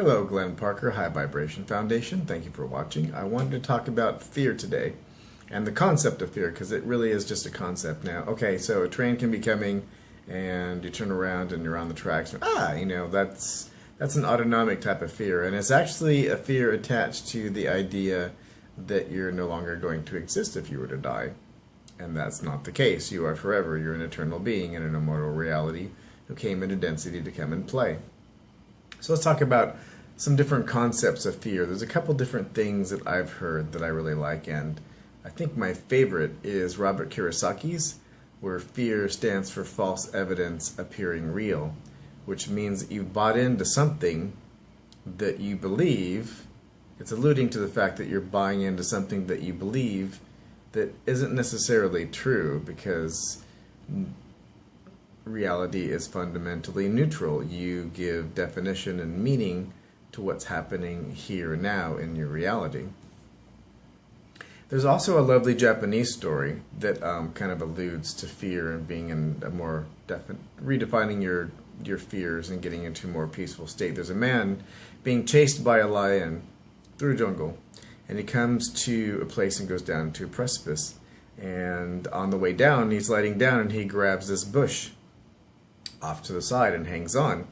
Hello, Glenn Parker, High Vibration Foundation. Thank you for watching. I wanted to talk about fear today and the concept of fear because it really is just a concept now. Okay, so a train can be coming and you turn around and you're on the tracks. That's an autonomic type of fear, and it's actually a fear attached to the idea that you're no longer going to exist if you were to die. And that's not the case. You are forever. You're an eternal being in an immortal reality who came into density to come and play. So let's talk about some different concepts of fear. There's a couple different things that I've heard that I really like, and I think my favorite is Robert Kiyosaki's, where fear stands for false evidence appearing real, which means that you've bought into something that you believe. It's alluding to the fact that you're buying into something that you believe that isn't necessarily true, because reality is fundamentally neutral. You give definition and meaning to what's happening here and now in your reality. There's also a lovely Japanese story that kind of alludes to fear and being in a more redefining your fears and getting into a more peaceful state. There's a man being chased by a lion through a jungle, and he comes to a place and goes down to a precipice. And on the way down, he's sliding down, and he grabs this bush off to the side and hangs on,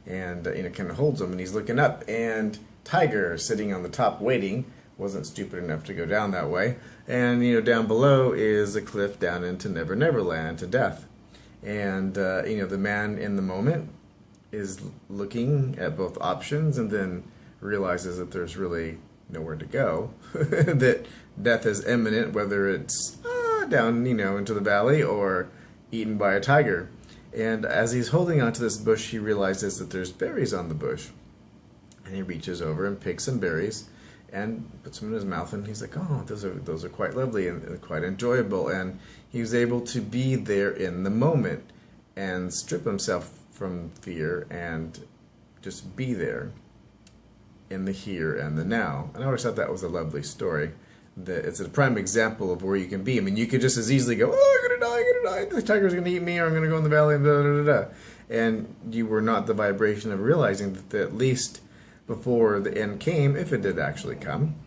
and kind of holds him. And he's looking up, and tiger sitting on the top waiting. Wasn't stupid enough to go down that way. And down below is a cliff down into Never Never Land to death. And the man in the moment is looking at both options, and then realizes that there's really nowhere to go, that death is imminent, whether it's down into the valley or eaten by a tiger. And as he's holding onto this bush, he realizes that there's berries on the bush, and he reaches over and picks some berries and puts them in his mouth, and he's like, oh, those are quite lovely and quite enjoyable. And he was able to be there in the moment and strip himself from fear and just be there in the here and the now. And I always thought that was a lovely story. That it's a prime example of where you can be. I mean, you could just as easily go, oh, I'm gonna die, the tiger's gonna eat me, or I'm gonna go in the valley, and da da da da. And you were not the vibration of realizing that at least before the end came, if it did actually come,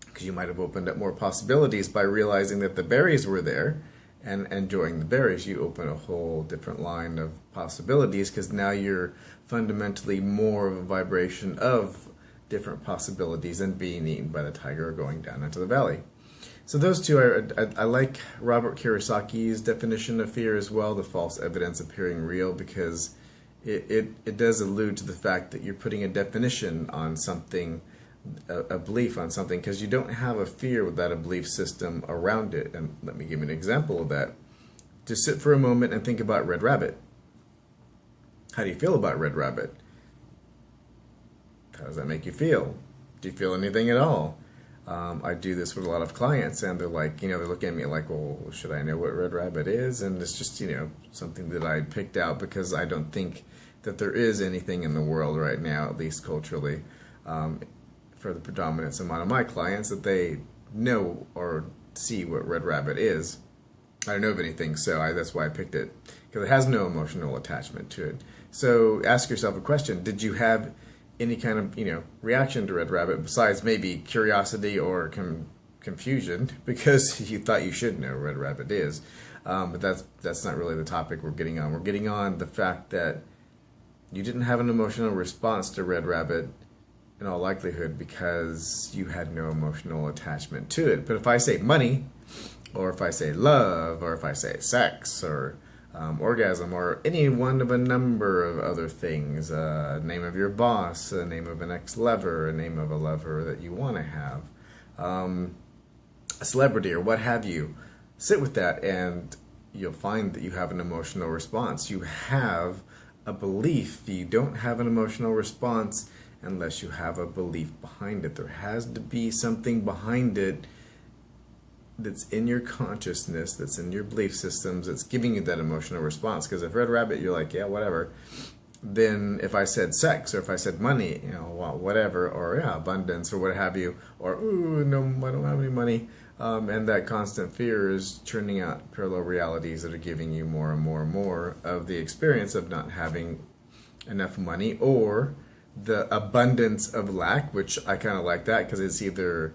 because you might have opened up more possibilities by realizing that the berries were there and enjoying the berries. You open a whole different line of possibilities, because now you're fundamentally more of a vibration of different possibilities than being eaten by the tiger or going down into the valley. So those two I like Robert Kiyosaki's definition of fear as well, the false evidence appearing real, because it does allude to the fact that you're putting a definition on something, a belief on something, because you don't have a fear without a belief system around it. And let me give you an example of that. Just sit for a moment and think about Red Rabbit. How do you feel about Red Rabbit? How does that make you feel? Do you feel anything at all? I do this with a lot of clients, and they're like, they're looking at me like, well, should I know what Red Rabbit is? And it's just, something that I picked out because I don't think that there is anything in the world right now, at least culturally, for the predominance amount of my clients, that they know or see what Red Rabbit is. I don't know of anything, so that's why I picked it, because it has no emotional attachment to it. So ask yourself a question. Did you have any kind of reaction to Red Rabbit besides maybe curiosity or confusion because you thought you should know Red Rabbit is? But that's not really the topic we're getting on. We're getting on the fact that you didn't have an emotional response to Red Rabbit in all likelihood because you had no emotional attachment to it. But if I say money, or if I say love, or if I say sex, or orgasm, or any one of a number of other things, name of your boss, a name of an ex-lover, a name of a lover that you want to have, a celebrity, or what have you, sit with that and you'll find that you have an emotional response. You have a belief. You don't have an emotional response unless you have a belief behind it. There has to be something behind it that's in your consciousness, that's in your belief systems, that's giving you that emotional response. Because if Red Rabbit, you're like, yeah, whatever. Then if I said sex, or if I said money, well, whatever, or yeah, abundance, or what have you, or ooh, no, I don't have any money, and that constant fear is churning out parallel realities that are giving you more and more and more of the experience of not having enough money, or the abundance of lack, which I kind of like that because it's either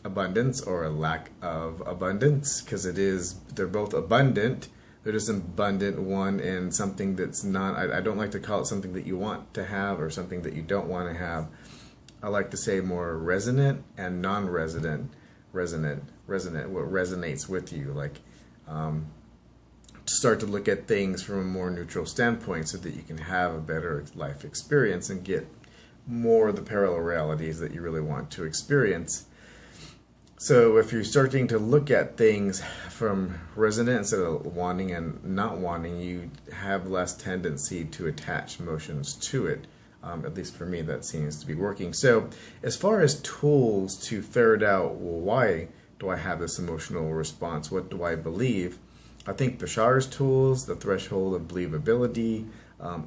abundance or a lack of abundance, because they're both abundant. They're just abundant one and something that's not, I don't like to call it something that you want to have or something that you don't want to have. I like to say more resonant and non-resonant, resonant, what resonates with you. Like, start to look at things from a more neutral standpoint so that you can have a better life experience and get more of the parallel realities that you really want to experience. So if you're starting to look at things from resonant instead of wanting and not wanting, you have less tendency to attach emotions to it. At least for me, that seems to be working. So as far as tools to ferret out, well, why do I have this emotional response? What do I believe? I think Bashar's tools, the threshold of believability,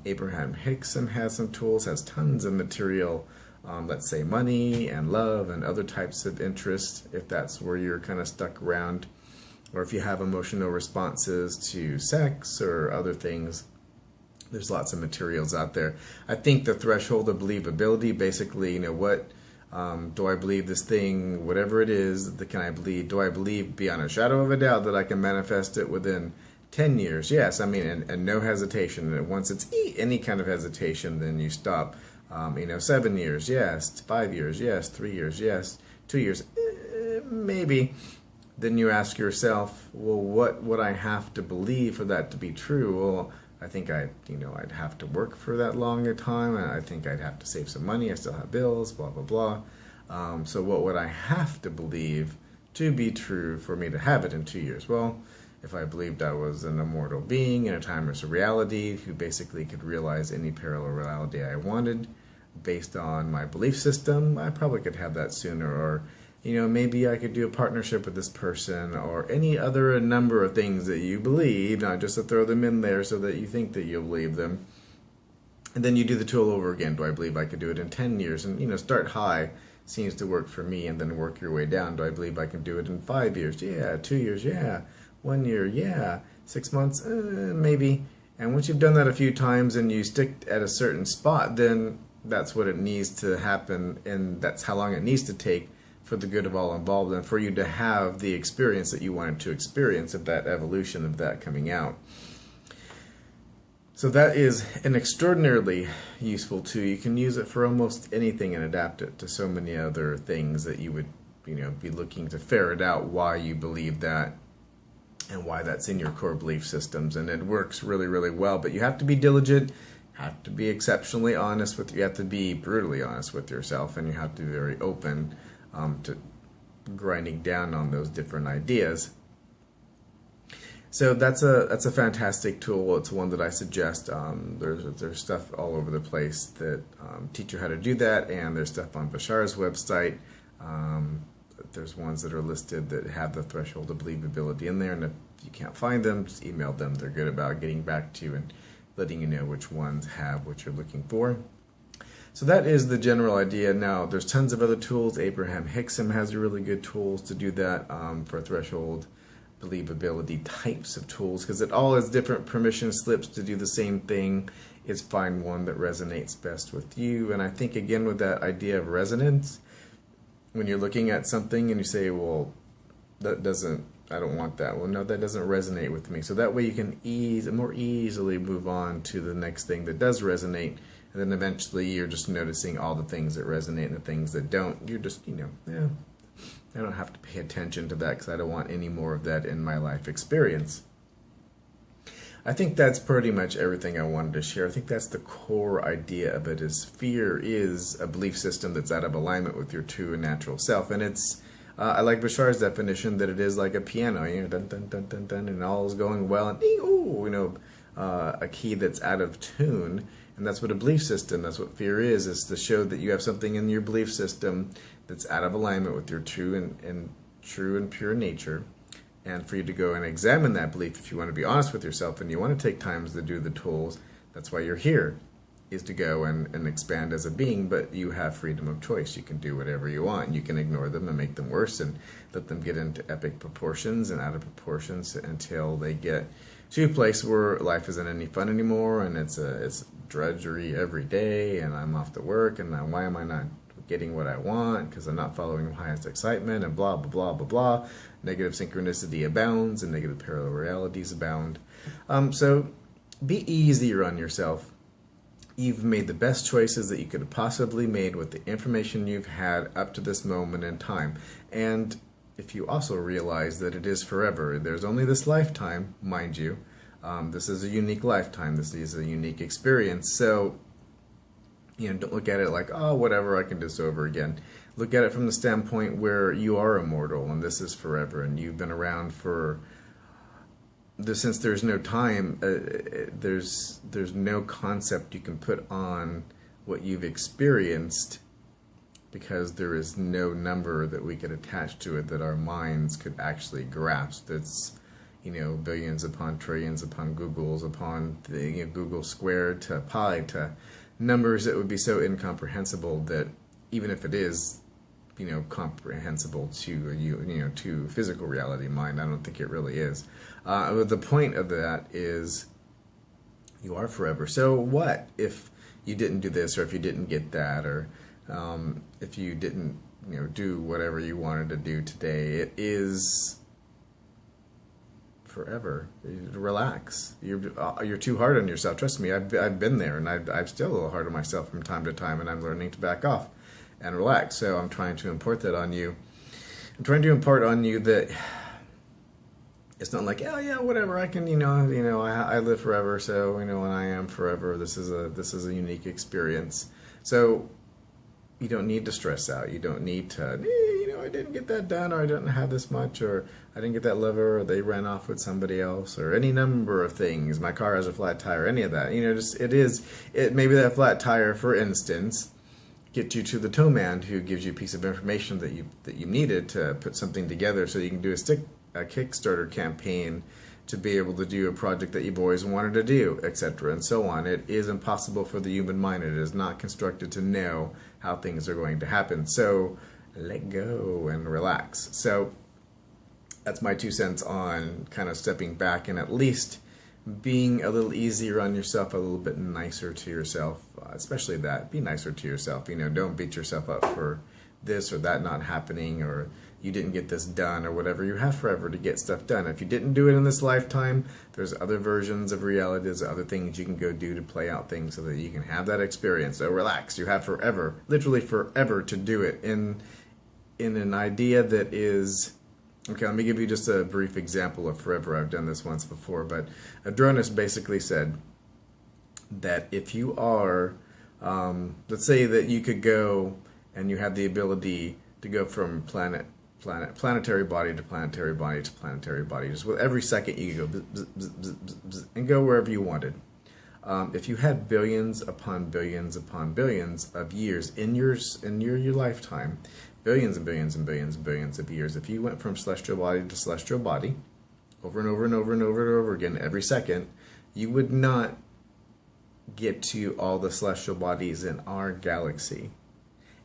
Abraham-Hicks has some tools, has tons of material, let's say money and love and other types of interest, if that's where you're kind of stuck around, or if you have emotional responses to sex or other things. There's lots of materials out there. I think the threshold of believability, basically, what do I believe this thing, whatever it is, can I believe? Do I believe beyond a shadow of a doubt that I can manifest it within 10 years? Yes, I mean, and no hesitation. And once it's any kind of hesitation, then you stop. 7 years, yes. 5 years, yes. 3 years, yes. 2 years, maybe. Then you ask yourself, well, what would I have to believe for that to be true? Well, I think I'd have to work for that long a time, and I think I'd have to save some money. I still have bills, blah, blah, blah. So what would I have to believe to be true for me to have it in 2 years? Well, if I believed I was an immortal being in a timeless reality who basically could realize any parallel reality I wanted based on my belief system, I probably could have that sooner. Or maybe I could do a partnership with this person, or any other number of things that you believe, not just to throw them in there so that you think that you'll believe them. And then you do the tool over again. Do I believe I could do it in 10 years? And, start high seems to work for me, and then work your way down. Do I believe I can do it in 5 years? Yeah. 2 years? Yeah. 1 year? Yeah. 6 months? Maybe. And once you've done that a few times and you stick at a certain spot, then that's what it needs to happen, and that's how long it needs to take for the good of all involved, and for you to have the experience that you wanted to experience of that evolution, of that coming out. So that is an extraordinarily useful tool. You can use it for almost anything and adapt it to so many other things that you would be looking to ferret out why you believe that and why that's in your core belief systems. And it works really, really well, but you have to be diligent, have to be exceptionally honest with you have to be brutally honest with yourself, and you have to be very open to grinding down on those different ideas. So that's a fantastic tool. It's one that I suggest. There's stuff all over the place that teach you how to do that, and there's stuff on Bashar's website. There's ones that are listed that have the threshold of believability in there, and if you can't find them, just email them. They're good about getting back to you and letting you know which ones have what you're looking for. So that is the general idea. Now, there's tons of other tools. Abraham-Hicks has really good tools to do that for threshold believability types of tools, because it all has different permission slips to do the same thing. It's find one that resonates best with you. And I think, again, with that idea of resonance, when you're looking at something and you say, well, I don't want that. Well, no, that doesn't resonate with me. So that way you can more easily move on to the next thing that does resonate. And then eventually you're just noticing all the things that resonate and the things that don't. You're just, I don't have to pay attention to that because I don't want any more of that in my life experience. I think that's pretty much everything I wanted to share. I think that's the core idea of it, is fear is a belief system that's out of alignment with your true and natural self. And it's, I like Bashar's definition that it is like a piano, dun, dun, dun, dun, dun, and all is going well, and a key that's out of tune. And that's what a belief system, that's what fear is to show that you have something in your belief system that's out of alignment with your true and pure nature. And for you to go and examine that belief, if you want to be honest with yourself and you want to take times to do the tools, that's why you're here, is to go and expand as a being. But you have freedom of choice. You can do whatever you want. You can ignore them and make them worse and let them get into epic proportions and out of proportions until they get to a place where life isn't any fun anymore, and it's drudgery every day, and I'm off to work, and why am I not getting what I want? Because I'm not following the highest excitement, and blah, blah, blah, blah, blah. Negative synchronicity abounds, and negative parallel realities abound. So be easier on yourself. You've made the best choices that you could have possibly made with the information you've had up to this moment in time. And if you also realize that it is forever, there's only this lifetime, mind you. This is a unique lifetime. This is a unique experience. So, don't look at it like, oh, whatever, I can do this over again. Look at it from the standpoint where you are immortal, and this is forever, and you've been around for... Since there's no time, there's no concept you can put on what you've experienced, because there is no number that we could attach to it that our minds could actually grasp. That's, billions upon trillions upon Googles upon the, Google squared to pi to numbers that would be so incomprehensible that even if it is, comprehensible to to physical reality mind, I don't think it really is. But the point of that is you are forever. So what if you didn't do this, or if you didn't get that, or if you didn't do whatever you wanted to do today? It is forever. Relax. You're too hard on yourself. Trust me, I've been there, and I'm still a little hard on myself from time to time, and I'm learning to back off and relax. So I'm trying to impart that on you. I'm trying to impart on you that it's not like, oh yeah, whatever, I can, I live forever, so and I am forever. This is a unique experience. So you don't need to stress out. You don't need to, I didn't get that done, or I didn't have this much, or I didn't get that lover, or they ran off with somebody else, or any number of things. My car has a flat tire, any of that. Maybe that flat tire, for instance, get you to the tow man who gives you a piece of information that you needed to put something together so you can do a Kickstarter campaign to be able to do a project that you've always wanted to do, etc. and so on. It is impossible for the human mind. It is not constructed to know how things are going to happen. So let go and relax. So that's my 2 cents on kind of stepping back and at least being a little easier on yourself, a little bit nicer to yourself, especially that. Be nicer to yourself. Don't beat yourself up for this or that not happening, or you didn't get this done, or whatever. You have forever to get stuff done. If you didn't do it in this lifetime, there's other versions of reality, there's other things you can go do to play out things so that you can have that experience. So relax. You have forever, literally forever, to do it in an idea that is... Okay, let me give you just a brief example of forever. I've done this once before, but Adronis basically said that if you are, let's say that you could go and you have the ability to go from planetary body to planetary body to planetary body. Just with every second you could go bzz, bzz, bzz, bzz, bzz, and go wherever you wanted. If you had billions upon billions upon billions of years in your lifetime, billions and billions and billions and billions of years, if you went from celestial body to celestial body over and over and over and over and over again every second, you would not get to all the celestial bodies in our galaxy.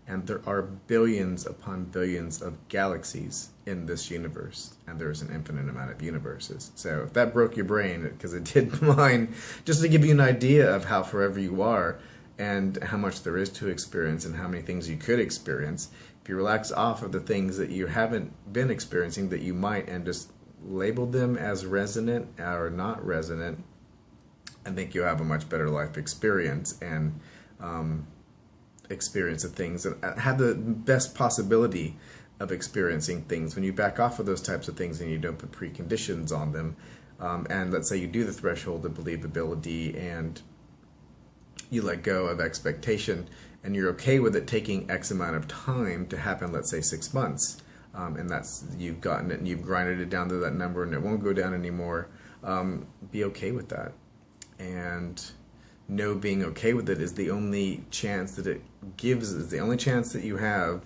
And there are billions upon billions of galaxies in this universe, and there's an infinite amount of universes. So if that broke your brain, because it did mine, just to give you an idea of how forever you are and how much there is to experience and how many things you could experience, if you relax off of the things that you haven't been experiencing that you might, and just label them as resonant or not resonant, I think you'll have a much better life experience and experience of things, and have the best possibility of experiencing things when you back off of those types of things and you don't put preconditions on them. And let's say you do the threshold of believability and you let go of expectation, and you're okay with it taking X amount of time to happen, let's say 6 months, and that's, you've gotten it and you've grinded it down to that number and it won't go down anymore. Be okay with that, and know being okay with it is the only chance that it gives, is the only chance that you have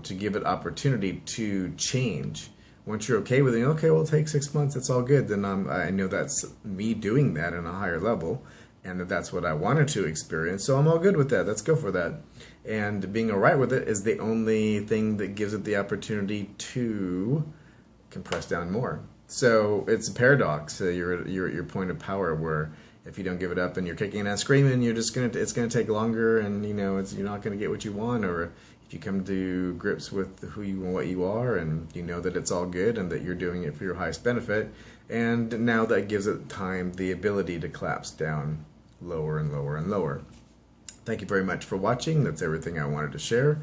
to give it opportunity to change. Once you're okay with it, okay, well, it'll take 6 months, it's all good, then I know that's me doing that on a higher level, and that's what I wanted to experience, so I'm all good with that. Let's go for that. And being all right with it is the only thing that gives it the opportunity to compress down more. So it's a paradox. You're at your point of power where if you don't give it up and you're kicking and screaming, it's gonna take longer, and you're not gonna get what you want. Or if you come to grips with who you and what you are, and you know that it's all good and that you're doing it for your highest benefit, and now that gives it time, the ability to collapse down lower and lower and lower. Thank you very much for watching. That's everything I wanted to share.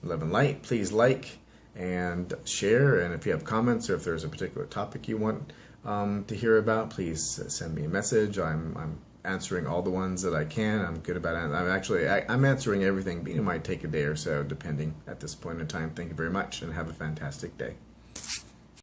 Love and light. Please like and share, and if you have comments or if there's a particular topic you want to hear about, please send me a message. I'm answering all the ones that I can. I'm good about it. I'm answering everything, but it might take a day or so depending at this point in time. Thank you very much and have a fantastic day.